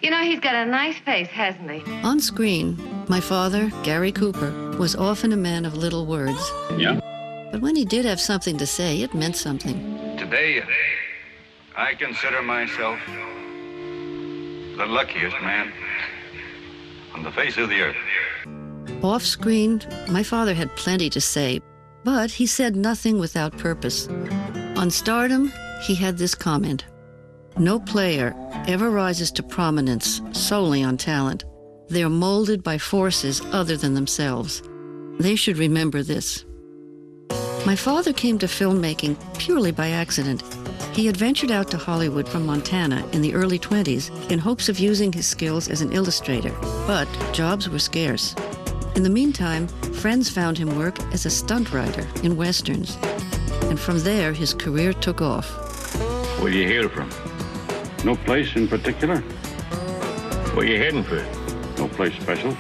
You know, he's got a nice face, hasn't he? On screen, my father, Gary Cooper, was often a man of little words. Yeah? But when he did have something to say, it meant something. Today, I consider myself the luckiest man on the face of the earth. Off screen, my father had plenty to say, but he said nothing without purpose. On Stardom, he had this comment: "No player ever rises to prominence solely on talent. They are molded by forces other than themselves. They should remember this." My father came to filmmaking purely by accident. He had ventured out to Hollywood from Montana in the early 20s in hopes of using his skills as an illustrator, but jobs were scarce. In the meantime, friends found him work as a stunt rider in westerns, and from there his career took off. Where you hail from? No place in particular. Where you heading for? No place special.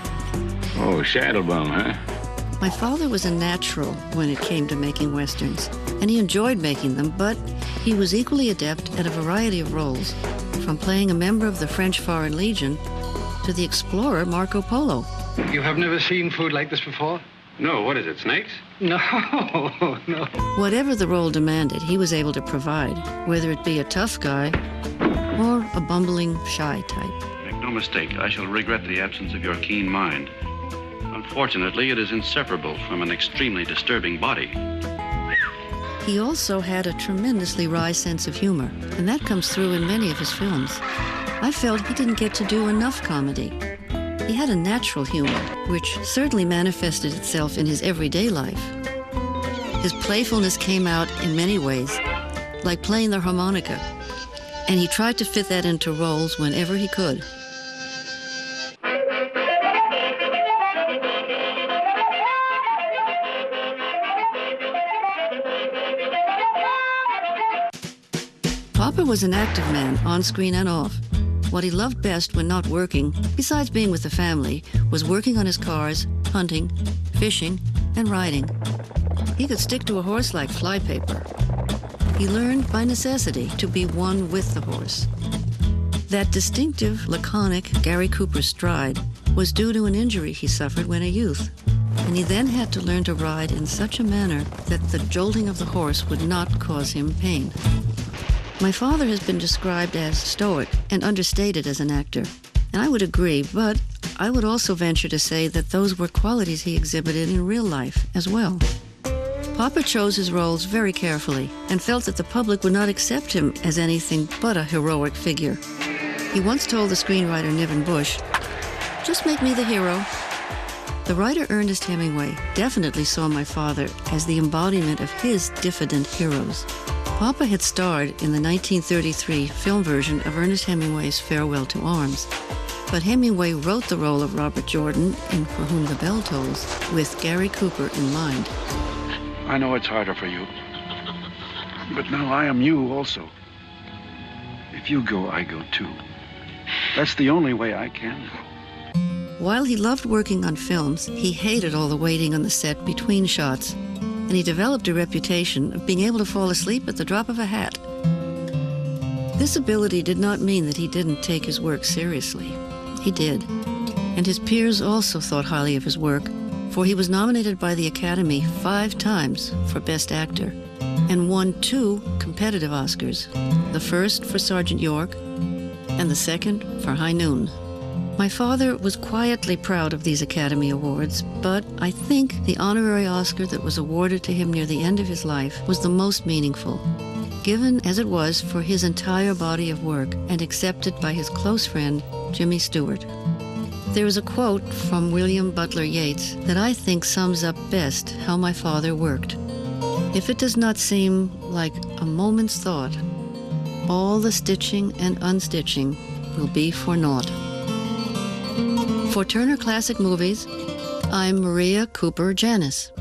Oh, Shadow Bum, huh? My father was a natural when it came to making westerns, and he enjoyed making them, but he was equally adept at a variety of roles, from playing a member of the French Foreign Legion to the explorer Marco Polo. You have never seen food like this before? No, what is it, snakes? No, no. Whatever the role demanded, he was able to provide, whether it be a tough guy or a bumbling, shy type. Make no mistake, I shall regret the absence of your keen mind. Unfortunately, it is inseparable from an extremely disturbing body. He also had a tremendously wry sense of humor, and that comes through in many of his films. I felt he didn't get to do enough comedy. He had a natural humor, which certainly manifested itself in his everyday life. His playfulness came out in many ways, like playing the harmonica, and he tried to fit that into roles whenever he could. Papa was an active man, on screen and off. What he loved best when not working, besides being with the family, was working on his cars, hunting, fishing, and riding. He could stick to a horse like flypaper. He learned by necessity to be one with the horse. That distinctive, laconic Gary Cooper stride was due to an injury he suffered when a youth, and he then had to learn to ride in such a manner that the jolting of the horse would not cause him pain. My father has been described as stoic and understated as an actor, and I would agree, but I would also venture to say that those were qualities he exhibited in real life as well. Papa chose his roles very carefully and felt that the public would not accept him as anything but a heroic figure. He once told the screenwriter Niven Bush, "Just make me the hero." The writer Ernest Hemingway definitely saw my father as the embodiment of his diffident heroes. Papa had starred in the 1933 film version of Ernest Hemingway's Farewell to Arms, but Hemingway wrote the role of Robert Jordan in For Whom the Bell Tolls with Gary Cooper in mind. I know it's harder for you, but now I am you also. If you go, I go too. That's the only way I can go. While he loved working on films, he hated all the waiting on the set between shots, and he developed a reputation of being able to fall asleep at the drop of a hat. This ability did not mean that he didn't take his work seriously. He did, and his peers also thought highly of his work, for he was nominated by the Academy 5 times for Best Actor and won 2 competitive Oscars, the first for Sargent York and the second for High Noon. My father was quietly proud of these Academy Awards, but I think the honorary Oscar that was awarded to him near the end of his life was the most meaningful, given as it was for his entire body of work and accepted by his close friend, Jimmy Stewart. There is a quote from William Butler Yeats that I think sums up best how my father worked. "If it does not seem like a moment's thought, all the stitching and unstitching will be for naught." For Turner Classic Movies, I'm Maria Cooper Janis.